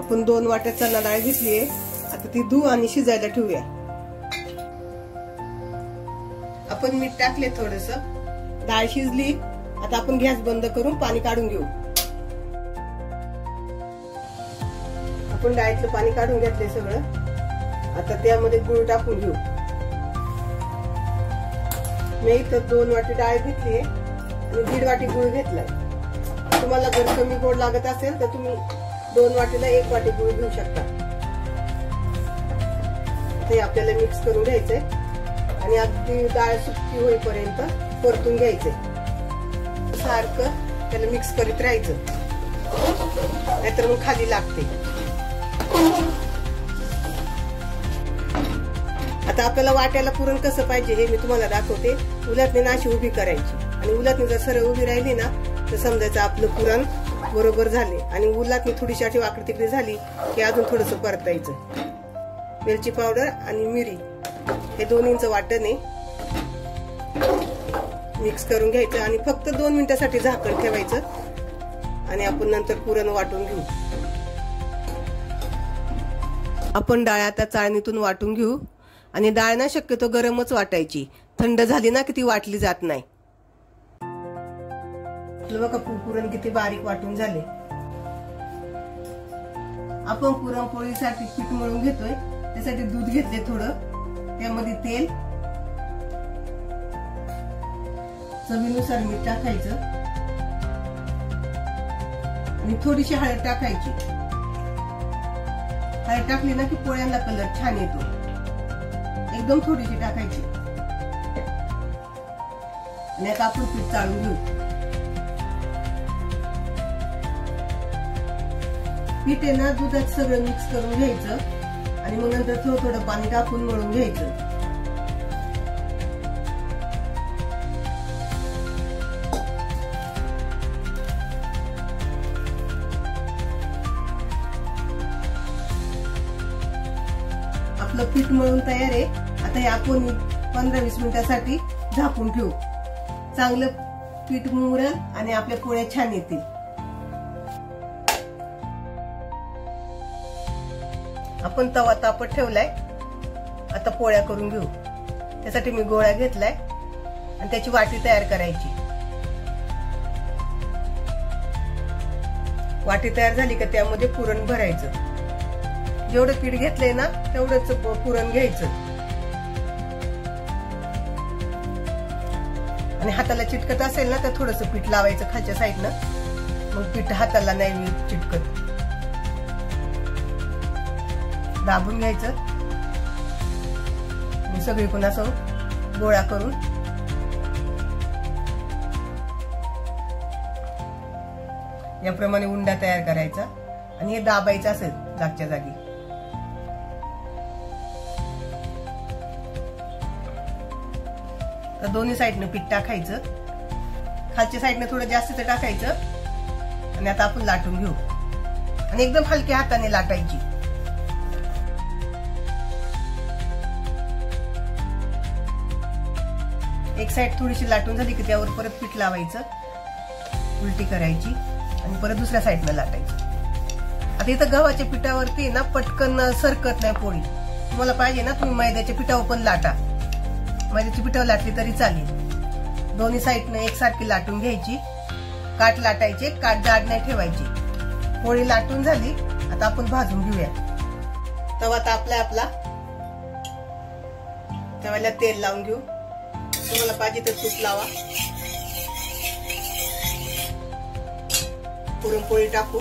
आपण 2 वाट्या चणा डाळ घेतलीये, आता ती धुवू आणि शिजायला ठेवूया। आपण मीठ टाकले थोडस, डाळ शिजली। आता आपण गॅस बंद करून पाणी काढून घेऊ। आपण डाळीतलं पाणी काढून घेतले सगळं। आता त्यामध्ये गूळ टाकून घेऊ। मी इथं 2 वाटी डाळ घेतलीये आणि 1.5 वाटी गूळ घेतलाय। तुम्हाला जर कमी गोड लागत असेल तर तुम्ही 2 वाटीला 1 वाटी गूळ घेऊ शकता। ते आपल्याला मिक्स करून घ्यायचंय आणि अगदी डाळ सुकी होईपर्यंत परतून घ्यायचंय। सारखं त्याला मिक्स करीत राहायचं, नाहीतर मग खाली लागते। आता आपल्याला वाट्याला पुरण कसं पाहिजे हे मी तुम्हाला दाखवते। उलटणी अशी उभी करायची आणि उलटणी जर सरळ उभी राहिली ना तर समजायचं आपलं पुरण बरोबर झाले। आणि उलटणी थोडीशी अशी वाकडी तिकडी झाली की अजून थोडंसं परतायचं। वेलची पावडर आणि मिरी हे दोन्हींचं वाटणे मिक्स करून घ्यायचं आणि फक्त 2 मिनिटांसाठी झाकण ठेवायचं आणि आपण नंतर पुरण वाटून घेऊ। आपण डाळ आता चाळणीतून वाटून घेऊ आणि डाळ ना शक्यतो गरमच वाटायची, थंड झाली ना की ती वाटली जात नाही। बघा पुरण किती बारीक वाटून झाले। आपण पुरणपोळीसाठी पीठ मळून घेतोय, त्यासाठी दूध घेतले थोडं, त्यामध्ये तेल, चवीनुसार मीठ टाकायचं आणि थोडीशी हळद टाकायची। हळद टाकली ना की पोळ्यांना कलर छान येतो। एकदम थोडीशी टाकायची आणि आता आपण पीठ चाळून घेऊ। पीठ आहे ना दुधात सगळं मिक्स करून घ्यायचं आणि मग नंतर थोडं थोडं पाणी टाकून मळून घ्यायचं। आपलं पीठ मळून तयार आहे। आता हे आपण 15-20 मिनिटांसाठी झाकून ठेवू। चांगलं पीठ मुरेल आणि आपल्या पोळ्या छान येतील। आपण तवा तापत ठेवलाय, आता पोळ्या करून घेऊ। त्यासाठी मी गोळा घेतलाय आणि त्याची वाटी तयार करायची। वाटी तयार झाली का त्यामध्ये पुरण भरायचं। जेवढं पीठ घेतलंय ना तेवढंच पुरण घ्यायचं आणि हाताला चिटकत असेल ना तर थोडंसं पीठ लावायचं खालच्या साईडनं, मग पीठ हाताला नाही चिटकत। दाबून घ्यायचं आणि सगळीकडून असं गोळा करून याप्रमाणे उंडा तयार करायचा आणि हे दाबायचं असेल जागच्या जागी। तर दोन्ही साईडनं पीठ टाकायचं, खालच्या साईडनं थोडं जास्त टाकायचं आणि आता आपण लाटून घेऊ आणि एकदम हलक्या हाताने लाटायची। एक साइड थोडीशी लाटून झाली की त्यावर परत पीठ लावायचं, उलटी करायची आणि परत दुसऱ्या साईडनं लाटायची। आता इथं गव्हाच्या पिठावरती ना पटकन सरकत नाही पोळी। तुम्हाला पाहिजे ना तुम्ही मैद्याच्या पिठावर पण लाटा, मैद्याच्या पिठावर लाटली तरी चालेल। दोन्ही साईडनं एकसारखी लाटून घ्यायची, काठ लाटायचे, काठ जाड नाही ठेवायची। पोळी लाटून झाली, आता आपण भाजून घेऊया। तवा तापलाय आपला, तव्याला तेल लावून घेऊ। तुम्हाला पाहिजे तर तूप लावा। पुरणपोळी टाकू